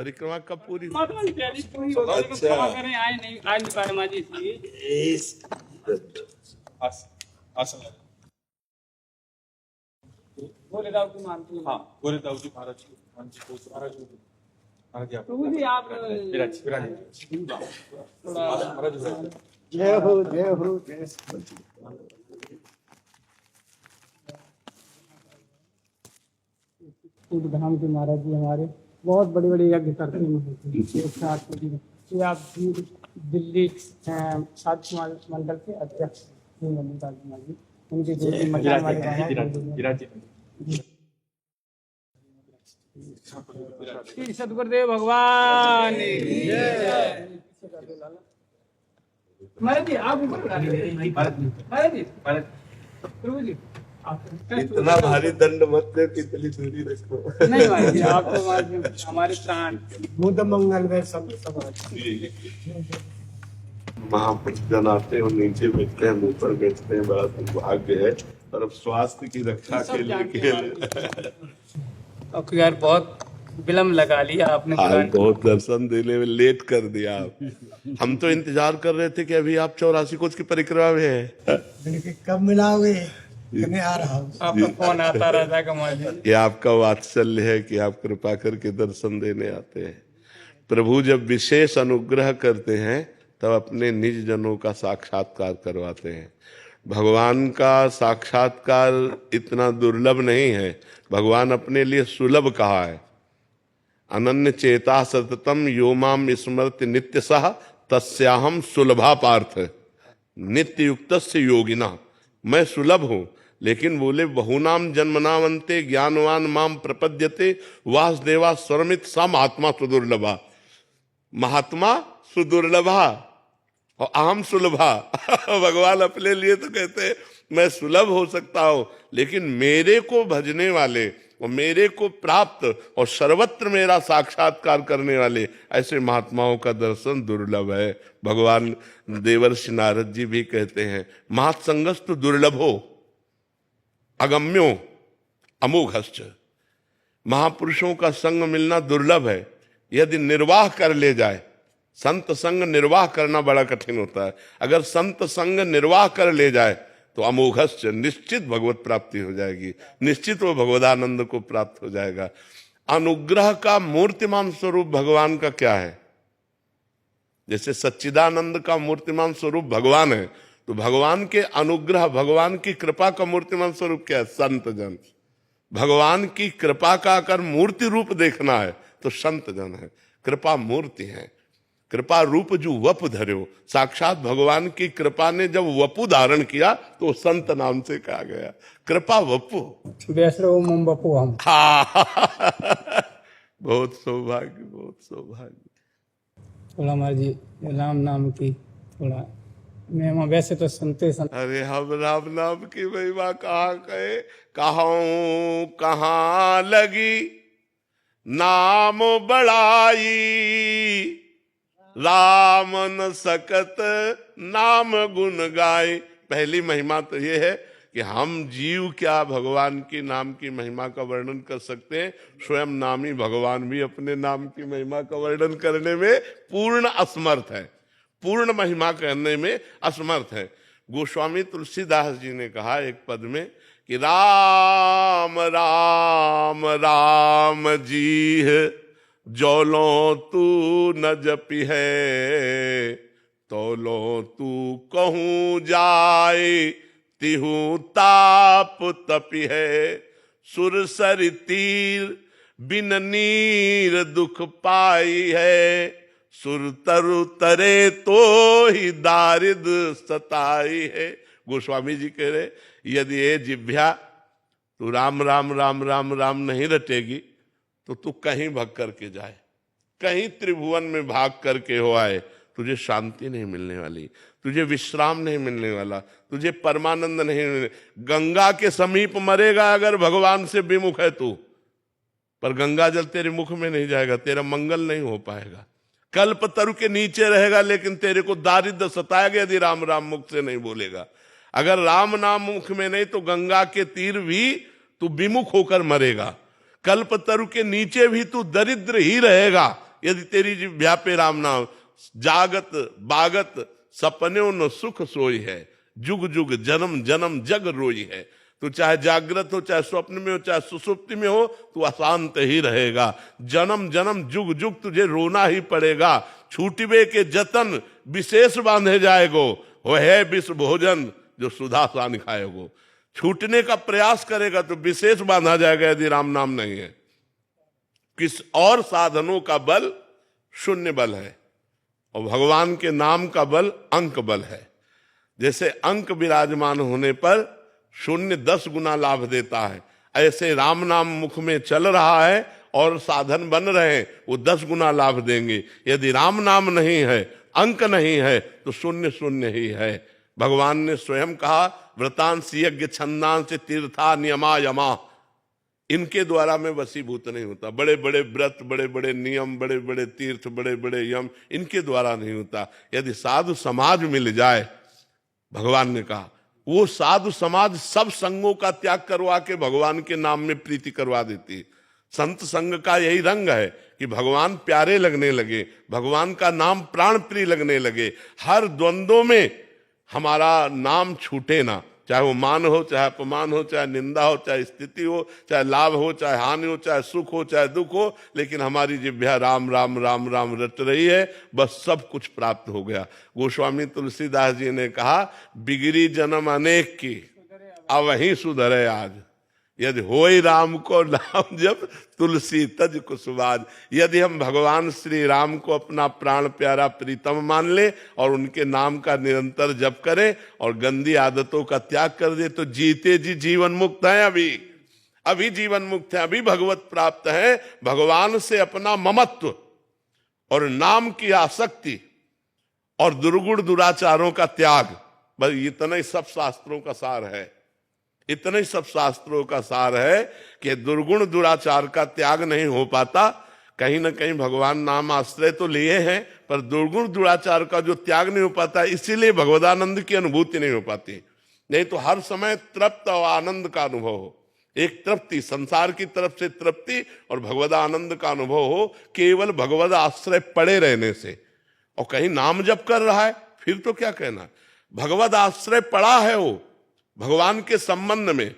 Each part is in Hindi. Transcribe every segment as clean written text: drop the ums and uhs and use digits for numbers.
परिक्रमा कब पूरी? महात्मा जी पहली पूरी हो गई, लेकिन अच्छा। क्षमा करें आ नहीं पाए माँ जी इसलिए। बोले राव की मानती है। हाँ, गोरे दाऊ जी महाराज जी, महाराज जी महाराज जी प्रभु जी आप जय हो जय हो जय। धाम के महाराज जी हमारे बहुत बड़े बड़े यज्ञ करते हैं। ये आप दिल्ली साधु मंडल के अध्यक्ष मल्लिकार्जुन कुमार जी, उनके जो भी मकान वाले श्री सदगुरुदेव भगवान महाराज जी आप महाराज जी प्रभु जी इतना भारी दंड मत दे, कितनी दूरी रखो। नहीं महाराज जी, आप तो हमारे प्राण बुद्ध मंगल में सब महापुरुष जन आते हैं और नीचे बैठते हैं, ऊपर बैठते हैं, बड़ा दुर्भाग्य है। और अब स्वास्थ्य की रक्षा के लिए अब यार बहुत विलम्ब लगा लिया आपने। आज बहुत दर्शन देने में लेट कर दिया आप। हम तो इंतजार कर रहे थे कि अभी आप 84 कोस की परिक्रमा में है। कब मिलाओगे? मैं आ रहा हूँ। आपका फोन आता रहता है कमाल जी। ये आपका वात्सल्य है कि आप कृपा करके दर्शन देने आते हैं। प्रभु जब विशेष अनुग्रह करते हैं तब अपने निज जनों का साक्षात्कार करवाते हैं। भगवान का साक्षात्कार इतना दुर्लभ नहीं है, भगवान अपने लिए सुलभ कहा है। अनन्य चेता सततम यो माम स्मृति नित्य सह तस्याहम सुलभा पार्थ नित्य युक्तस्य योगिना। मैं सुलभ हूं, लेकिन बोले बहुनाम जन्मनावंते ज्ञानवान माम प्रपद्यते वासुदेवा स्वरमित सा महात्मा सुदुर्लभा। महात्मा सुदुर्लभा और अहम सुलभा। भगवान अपने लिए तो कहते हैं मैं सुलभ हो सकता हूं, लेकिन मेरे को भजने वाले और मेरे को प्राप्त और सर्वत्र मेरा साक्षात्कार करने वाले ऐसे महात्माओं का दर्शन दुर्लभ है। भगवान देवर्षि नारद जी भी कहते हैं महत्संगस्तु दुर्लभो अगम्यो अमोघश्च। महापुरुषों का संग मिलना दुर्लभ है। यदि निर्वाह कर ले जाए, संत संग निर्वाह करना बड़ा कठिन होता है। अगर संत संग निर्वाह कर ले जाए तो अमोघश्च, निश्चित भगवत प्राप्ति हो जाएगी, निश्चित वो भगवदानंद को प्राप्त हो जाएगा। अनुग्रह का मूर्तिमान स्वरूप भगवान का क्या है? जैसे सच्चिदानंद का मूर्तिमान स्वरूप भगवान है, तो भगवान के अनुग्रह, भगवान की कृपा का मूर्तिमान स्वरूप क्या है? संत जन। भगवान की कृपा का अगर मूर्ति रूप देखना है तो संत जन है, कृपा मूर्ति है। कृपा रूप जो वपु धर्यो, साक्षात भगवान की कृपा ने जब वपु धारण किया तो संत नाम से कहा गया। कृपा वपु बपू हम। बहुत सौभाग्य, बहुत सौभाग्य। थोड़ा महाराज जी राम नाम की थोड़ा मैं वैसे तो सुनते अरे हम राम नाम की महिमा कहाँ कहे, कहाँ कहाँ लगी नाम बड़ाई, राम न सकत नाम गुण गाए। पहली महिमा तो ये है कि हम जीव क्या भगवान की नाम की महिमा का वर्णन कर सकते हैं। स्वयं नामी भगवान भी अपने नाम की महिमा का वर्णन करने में पूर्ण असमर्थ है, पूर्ण महिमा करने में असमर्थ है। गोस्वामी तुलसीदास जी ने कहा एक पद में कि राम राम राम जी है जौलो तू न जपी है, तौलो तू कहूँ जाए तिहु ताप तपी है। सुरसर तीर बिन नीर दुख पाई है, सुर तरु तरे तो ही दारिद सताई है। गोस्वामी जी कह रहे यदि ये जिभ्या तू राम राम राम राम राम नहीं रटेगी तो तू कहीं भग करके जाए, कहीं त्रिभुवन में भाग करके हो आए, तुझे शांति नहीं मिलने वाली, तुझे विश्राम नहीं मिलने वाला, तुझे परमानंद नहीं मिलने। गंगा के समीप मरेगा अगर भगवान से विमुख है तू, पर गंगा जल तेरे मुख में नहीं जाएगा, तेरा मंगल नहीं हो पाएगा। कल्प तरु के नीचे रहेगा लेकिन तेरे को दारिद्र सताएगा यदि राम राम मुख से नहीं बोलेगा। अगर राम नाम मुख में नहीं तो गंगा के तीर भी तू विमुख होकर मरेगा। कल्प तरु के नीचे भी तू दरिद्र ही रहेगा यदि तेरी जिह्वा पे राम नाम, जागत बागत सपने न सुख सोई है, जुग जुग जन्म जन्म जग रोई है। तो चाहे जागृत हो, चाहे स्वप्न में हो, चाहे सुसुप्ति में हो, तू अशांत ही रहेगा। जन्म जन्म जुग जुग तुझे रोना ही पड़ेगा। छूटबे के जतन विशेष बांधे जाएगो, हो है विष भोजन जो सुधा सान खाएगो। छूटने का प्रयास करेगा तो विशेष बांधा जाएगा यदि राम नाम नहीं है। किस और साधनों का बल शून्य बल है, और भगवान के नाम का बल अंक बल है। जैसे अंक विराजमान होने पर शून्य 10 गुना लाभ देता है, ऐसे राम नाम मुख में चल रहा है और साधन बन रहे हैं, वो 10 गुना लाभ देंगे। यदि राम नाम नहीं है, अंक नहीं है, तो शून्य शून्य ही है। भगवान ने स्वयं कहा, व्रतांश यज्ञ छंदांश तीर्था नियमा यमा, इनके द्वारा मैं वशीभूत नहीं होता। बड़े बड़े व्रत, बड़े बड़े नियम, बड़े बड़े तीर्थ, बड़े बड़े यम, इनके द्वारा नहीं होता। यदि साधु समाज मिल जाए, भगवान ने कहा वो साधु समाज सब संगों का त्याग करवा के भगवान के नाम में प्रीति करवा देती है। संत संग का यही रंग है कि भगवान प्यारे लगने लगे, भगवान का नाम प्राण प्रिय लगने लगे। हर द्वंद्वों में हमारा नाम छूटे ना, चाहे वो मान हो, चाहे अपमान हो, चाहे निंदा हो, चाहे स्थिति हो, चाहे लाभ हो, चाहे हानि हो, चाहे सुख हो, चाहे दुख हो, लेकिन हमारी जिह्वा राम राम राम राम रट रही है, बस सब कुछ प्राप्त हो गया। गोस्वामी तुलसीदास जी ने कहा, बिगड़ी जन्म अनेक की अब वही सुधरे आज, यदि होई राम को नाम जब तुलसी तज कुसुमाज। यदि हम भगवान श्री राम को अपना प्राण प्यारा प्रीतम मान ले और उनके नाम का निरंतर जप करें और गंदी आदतों का त्याग कर दे, तो जीते जी जीवन मुक्त है। अभी जीवन मुक्त है, अभी भगवत प्राप्त है। भगवान से अपना ममत्व और नाम की आसक्ति और दुर्गुण दुराचारों का त्याग, बस इतना ही सब शास्त्रों का सार है। इतने ही सब शास्त्रों का सार है कि दुर्गुण दुराचार का त्याग नहीं हो पाता। कहीं ना कहीं भगवान नाम आश्रय तो लिए हैं, पर दुर्गुण दुराचार का जो त्याग नहीं हो पाता, इसीलिए भगवदानंद की अनुभूति नहीं हो पाती। नहीं तो हर समय तृप्त और आनंद का अनुभव हो, एक तृप्ति, संसार की तरफ से तृप्ति और भगवदानंद का अनुभव हो, केवल भगवद आश्रय पड़े रहने से। और कहीं नाम जप कर रहा है, फिर तो क्या कहना, भगवद आश्रय पड़ा है वो भगवान के संबंध में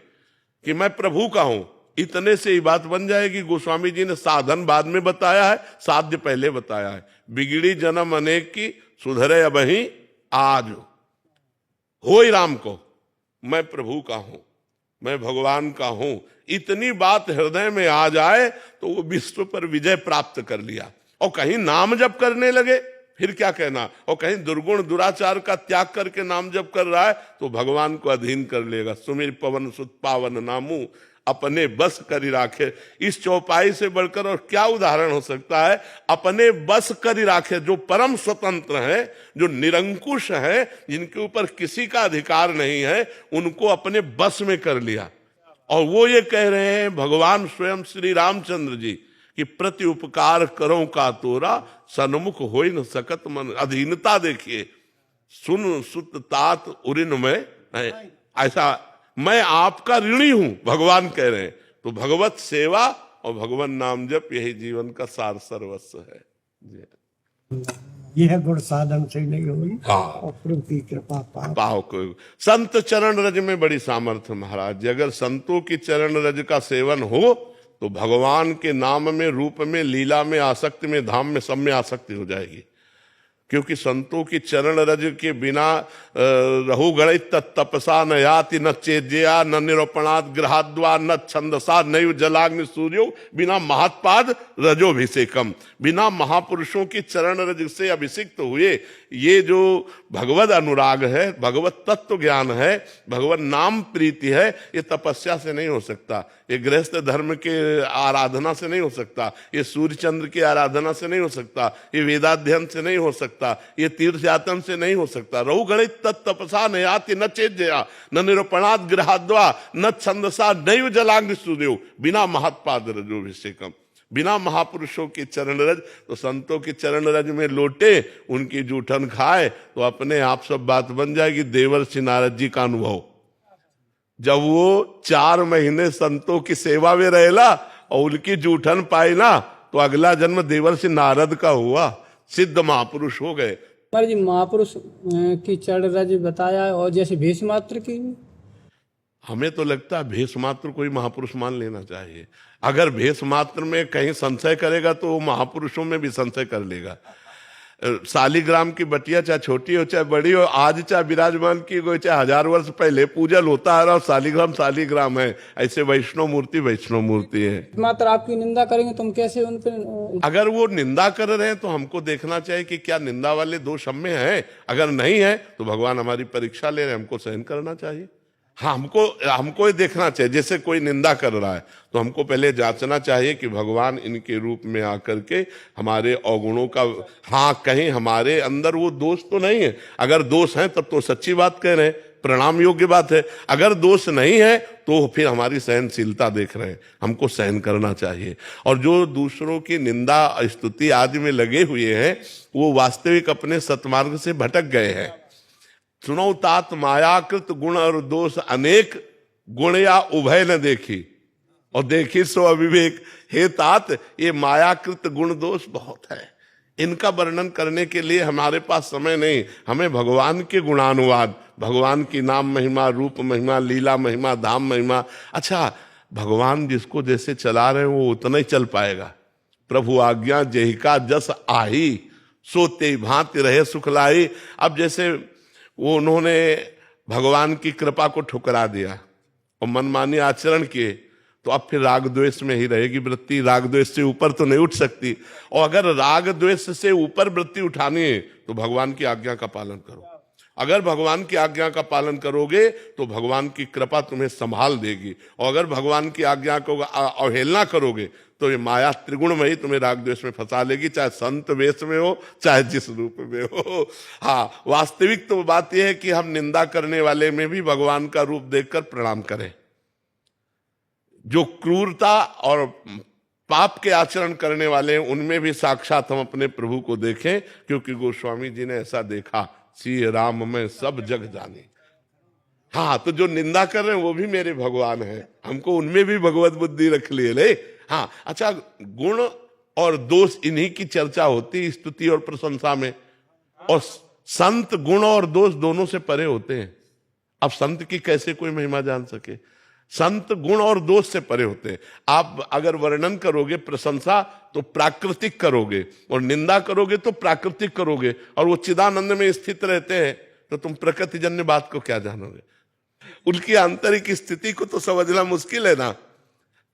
कि मैं प्रभु का हूं, इतने से ही बात बन जाएगी। गोस्वामी जी ने साधन बाद में बताया है, साध्य पहले बताया है। बिगड़ी जन्म अनेक की सुधरे अबहि आज, होई राम को मैं प्रभु का हूं, मैं भगवान का हूं, इतनी बात हृदय में आ जाए तो वो विश्व पर विजय प्राप्त कर लिया। और कहीं नाम जप करने लगे, फिर क्या कहना। और कहीं दुर्गुण दुराचार का त्याग करके नाम जप कर रहा है तो भगवान को अधीन कर लेगा। सुमिर पवन सुत पावन नामू अपने बस करी राखे। इस चौपाई से बढ़कर और क्या उदाहरण हो सकता है। अपने बस करी राखे, जो परम स्वतंत्र है, जो निरंकुश है, जिनके ऊपर किसी का अधिकार नहीं है, उनको अपने बस में कर लिया। और वो ये कह रहे हैं भगवान स्वयं श्री रामचंद्र जी कि प्रति उपकार करो का तोरा, सन्मुख हो न सकत मन। अधीनता देखिए, सुन सुत तात उरिन में, ऐसा मैं आपका ऋणी हूं, भगवान कह रहे हैं। तो भगवत सेवा और भगवान नाम जप यही जीवन का सार सर्वस्व है। यह गुण साधन से नहीं हुई और प्रभु की कृपा पाओ को। संत चरण रज में बड़ी सामर्थ्य महाराज। अगर संतों की चरण रज का सेवन हो तो भगवान के नाम में, रूप में, लीला में, आसक्ति में, धाम में, सब में आसक्ति हो जाएगी। क्योंकि संतों की चरण रज के बिना रहु गणित तपसा न याति न चेज्या न निरूपणात् गृहाद्वा न छंदसा नैव जलाग्नि सूर्यो बिना महात्पाद रजोभिषेकम। बिना महापुरुषों की चरण रज से अभिषिक्त हुए ये जो भगवद अनुराग है, भगवत तत्व ज्ञान है, भगवत नाम प्रीति है, ये तपस्या से नहीं हो सकता, ये गृहस्थ धर्म के आराधना से नहीं हो सकता, ये सूर्य चंद्र की आराधना से नहीं हो सकता, ये वेदाध्ययन से नहीं हो सकता, ये तीर्थ यातन से नहीं हो सकता। रहु गणित तपसा न याति न चेज्या न निरूपणात् गृहाद्वा न छंदसा नैव जलाग्नि सूर्यो बिना महात्पाद रजोभिषेकम। बिना महापुरुषों के चरण रज, तो संतों के चरण रज में लोटे, उनकी जूठन खाए तो अपने आप सब बात बन जाएगी। देवर्षि नारद जी का अनुभव, जब वो 4 महीने संतों की सेवा में रहेला और उनकी जूठन पाई ना, तो अगला जन्म देवर्षि नारद का हुआ, सिद्ध महापुरुष हो गए। महाराज जी महापुरुष की चढ़ रज बताया और जैसे भेष मात्र की भी? हमें तो लगता है भेष मात्र कोई महापुरुष मान लेना चाहिए। अगर भेष मात्र में कहीं संशय करेगा तो वो महापुरुषों में भी संशय कर लेगा। शालिग्राम की बटिया चाहे छोटी हो चाहे बड़ी हो, आज चाहे विराजमान की गई चाहे 1000 वर्ष पहले पूजल होता है और शालिग्राम शालिग्राम है। ऐसे वैष्णव मूर्ति है। मात्र आपकी निंदा करेंगे तुम कैसे उन पर? अगर वो निंदा कर रहे हैं तो हमको देखना चाहिए कि क्या निंदा वाले दोष हम में है। अगर नहीं है तो भगवान हमारी परीक्षा ले रहे हैं, हमको सहन करना चाहिए। हाँ, हमको ये देखना चाहिए। जैसे कोई निंदा कर रहा है तो हमको पहले जांचना चाहिए कि भगवान इनके रूप में आकर के हमारे अवगुणों का, हाँ, कहीं हमारे अंदर वो दोष तो नहीं है। अगर दोष है तब तो सच्ची बात कह रहे हैं, प्रणाम योग्य बात है। अगर दोष नहीं है तो फिर हमारी सहनशीलता देख रहे हैं, हमको सहन करना चाहिए। और जो दूसरों की निंदा स्तुति आदि में लगे हुए हैं वो वास्तविक अपने सत्मार्ग से भटक गए हैं। सुनो तात मायाकृत गुण और दोष अनेक, गुण या उभय न देखी और देखी सो अविवेक। हे तात, ये मायाकृत गुण दोष बहुत है, इनका वर्णन करने के लिए हमारे पास समय नहीं। हमें भगवान के गुणानुवाद, भगवान की नाम महिमा, रूप महिमा, लीला महिमा, धाम महिमा। अच्छा, भगवान जिसको जैसे चला रहे हैं वो उतना ही चल पाएगा। प्रभु आज्ञा जेहिका जस आही, सोते भांति रहे सुखलाई। अब जैसे वो उन्होंने भगवान की कृपा को ठुकरा दिया और मनमानी आचरण किए तो अब फिर राग द्वेष में ही रहेगी वृत्ति। राग द्वेष से ऊपर तो नहीं उठ सकती। और अगर राग द्वेष से ऊपर वृत्ति उठानी है तो भगवान की आज्ञा का पालन करो। अगर भगवान की आज्ञा का पालन करोगे तो भगवान की कृपा तुम्हें संभाल देगी। और अगर भगवान की आज्ञा को अवहेलना करोगे तो ये माया त्रिगुणमयी तुम्हें राग द्वेष में फंसा लेगी, चाहे संत वेश में हो चाहे जिस रूप में हो। हाँ, वास्तविक तो बात यह है कि हम निंदा करने वाले में भी भगवान का रूप देखकर प्रणाम करें। जो क्रूरता और पाप के आचरण करने वाले हैं उनमें भी साक्षात हम अपने प्रभु को देखें, क्योंकि गोस्वामी जी ने ऐसा देखा, श्री राम में सब जग जाने। हाँ, तो जो निंदा कर रहे हैं वो भी मेरे भगवान हैं, हमको उनमें भी भगवत बुद्धि रख लिए ले। हाँ, अच्छा, गुण और दोष इन्हीं की चर्चा होती स्तुति और प्रशंसा में, और संत गुण और दोष दोनों से परे होते हैं। अब संत की कैसे कोई महिमा जान सके? संत गुण और दोष से परे होते हैं। आप अगर वर्णन करोगे प्रशंसा तो प्राकृतिक करोगे और निंदा करोगे तो प्राकृतिक करोगे, और वो चिदानंद में स्थित रहते हैं तो तुम प्रकृतिजन्य बात को क्या जानोगे? उनकी आंतरिक स्थिति को तो समझना मुश्किल है ना।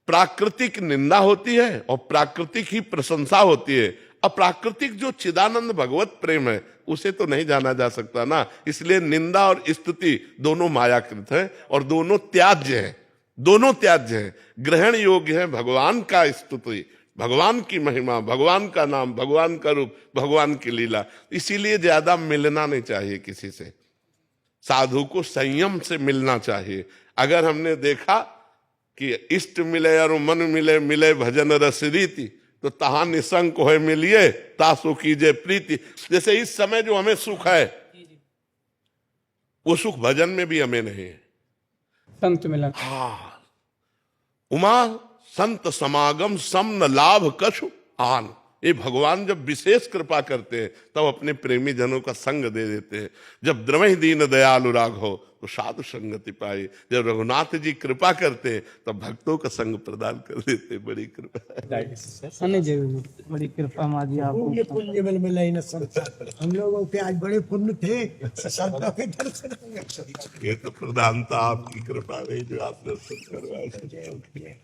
प्राकृतिक निंदा होती है और प्राकृतिक ही प्रशंसा होती है। अप्राकृतिक जो चिदानंद भगवत प्रेम है उसे तो नहीं जाना जा सकता ना। इसलिए निंदा और स्तुति दोनों मायाकृत है और दोनों त्याज्य है, दोनों त्याज्य है। ग्रहण योग्य है भगवान का स्तुति, भगवान की महिमा, भगवान का नाम, भगवान का रूप, भगवान की लीला। इसीलिए ज्यादा मिलना नहीं चाहिए किसी से। साधु को संयम से मिलना चाहिए। अगर हमने देखा कि इष्ट मिले और मन मिले, मिले भजन रस रीति, तो तहा निसंक होए मिलिए तासो कीजे प्रीति। जैसे इस समय जो हमें सुख है वो सुख भजन में भी हमें नहीं है। संत मिलन। हाँ, उमा संत समागम सम न लाभ कछु आन। ये भगवान जब विशेष कृपा करते हैं तब अपने प्रेमी जनों का संग दे देते हैं। जब द्रमहि दीन दयालु राघव तो साधु संगति पाए। जब रघुनाथ जी कृपा करते हैं तब भक्तों का संग प्रदान कर देते। बड़ी कृपा है जी, बड़ी कृपा मादी आपको। पुण्य पुण्य मिल मिला ही न संत। हम लोगों के आज बड़े पुण्य थे, संतों के दर्शन। ये तो प्रधानता आपकी कृपा रही जो आप दर्शन करवाए।